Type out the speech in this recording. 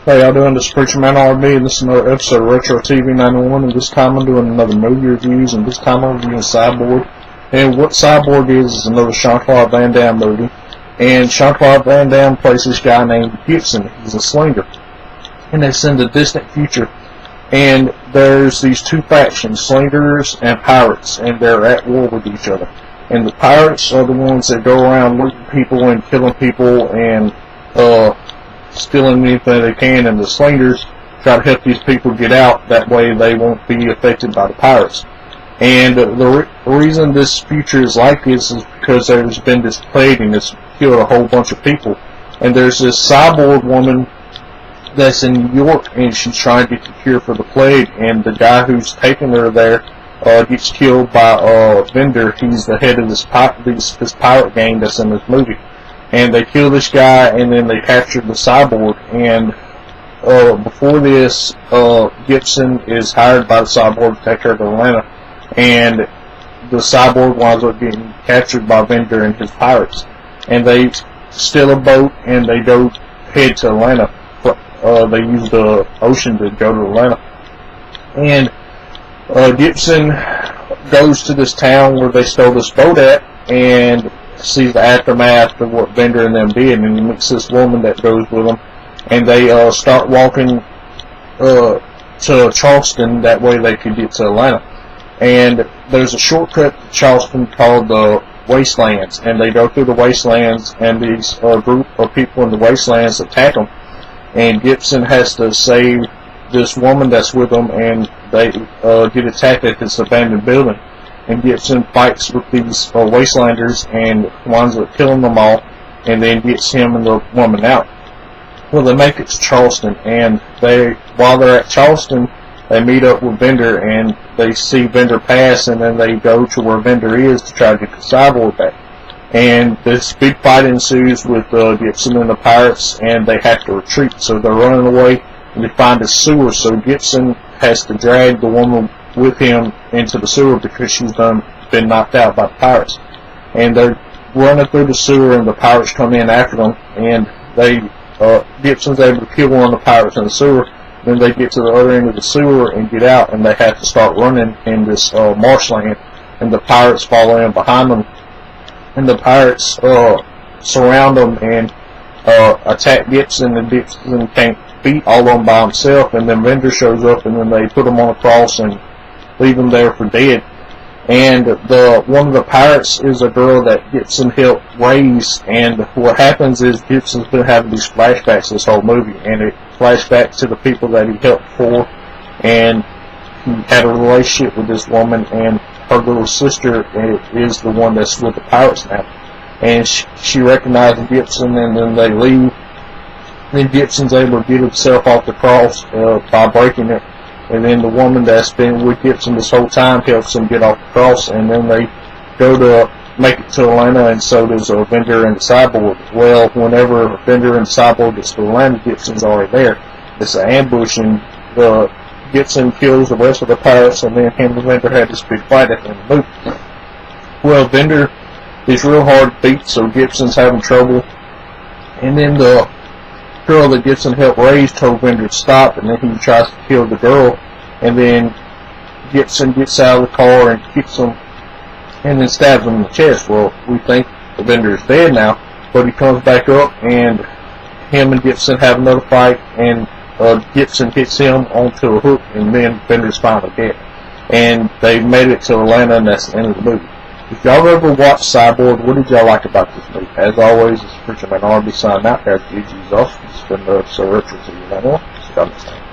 Hey, y'all doing? This is Preacher Man RB, and this is another episode of Retro TV 91, and this time I'm doing another movie reviews, and this time I'm reviewing Cyborg. And what Cyborg is another Jean-Claude Van Damme movie, and Jean-Claude Van Damme plays this guy named Gibson. He's a slinger, and it's in the distant future, and there's these two factions, slingers and pirates, and they're at war with each other. And the pirates are the ones that go around looting people and killing people and stealing anything they can, and the slingers try to help these people get out. That way they won't be affected by the pirates. And the reason this future is like this is because there's been this plague and it's killed a whole bunch of people. And there's this cyborg woman that's in New York, and she's trying to get the cure for the plague, and the guy who's taking her there gets killed by Vendor. He's the head of this pirate gang that's in this movie. And they kill this guy, and then they capture the cyborg. And before this, Gibson is hired by the cyborg to take her to Atlanta, and the cyborg winds up getting captured by Vendor and his pirates. And they steal a boat, and they go head to Atlanta. They use the ocean to go to Atlanta. And Gibson goes to this town where they stole this boat at, and sees the aftermath of what Vendor and them did, and he meets this woman that goes with them, and they start walking to Charleston. That way they could get to Atlanta. And there's a shortcut to Charleston called the Wastelands, and they go through the Wastelands, and these group of people in the Wastelands attack them, and Gibson has to save this woman that's with them, and they get attacked at this abandoned building. And Gibson fights with these Wastelanders and winds up killing them all, and then gets him and the woman out. Well, they make it to Charleston, and while they're at Charleston, they meet up with Vendor, and they see Vendor pass, and then they go to where Vendor is to try to get the cyborg back. And this big fight ensues with Gibson and the pirates, and they have to retreat. So they're running away, and they find a sewer. So Gibson has to drag the woman with him into the sewer because she's been knocked out by the pirates. And they're running through the sewer, and the pirates come in after them, and Gibson's able to kill one of the pirates in the sewer. Then they get to the other end of the sewer and get out, and they have to start running in this marshland, and the pirates follow in behind them, and the pirates surround them and attack Gibson, and Gibson can't beat all of them by himself. And then Vendor shows up, and then they put him on a cross and leave him there for dead. And one of the pirates is a girl that Gibson helped raise, and what happens is Gibson's been having these flashbacks this whole movie, and it flashbacks to the people that he helped before, and he had a relationship with this woman, and her little sister is the one that's with the pirates now. And she recognizes Gibson, and then they leave. Then Gibson's able to get himself off the cross by breaking it. And then the woman that's been with Gibson this whole time helps him get off the cross. And then they go to make it to Atlanta, and so does Vendor and the cyborg. Well, whenever Vendor and the cyborg gets to Atlanta, Gibson's already there. It's an ambush, and Gibson kills the rest of the pirates, and then him and Vendor had this big fight at the end of the movie. Well, Vendor is real hard to beat, so Gibson's having trouble. And then the girl that Gibson helped raise told Vendor to stop, and then he tries to kill the girl, and then Gibson gets out of the car and kicks him and then stabs him in the chest. Well, we think the Vendor is dead now, but he comes back up, and him and Gibson have another fight, and Gibson hits him onto a hook, and then Vendor's finally dead. And they made it to Atlanta, and that's the end of the movie. If y'all ever watched Cyborg, what did y'all like about this movie? As always, it's Preacher Man RB signing out. Guys, GG's off. It's been another episode of Retro TV 91. See y'all next time.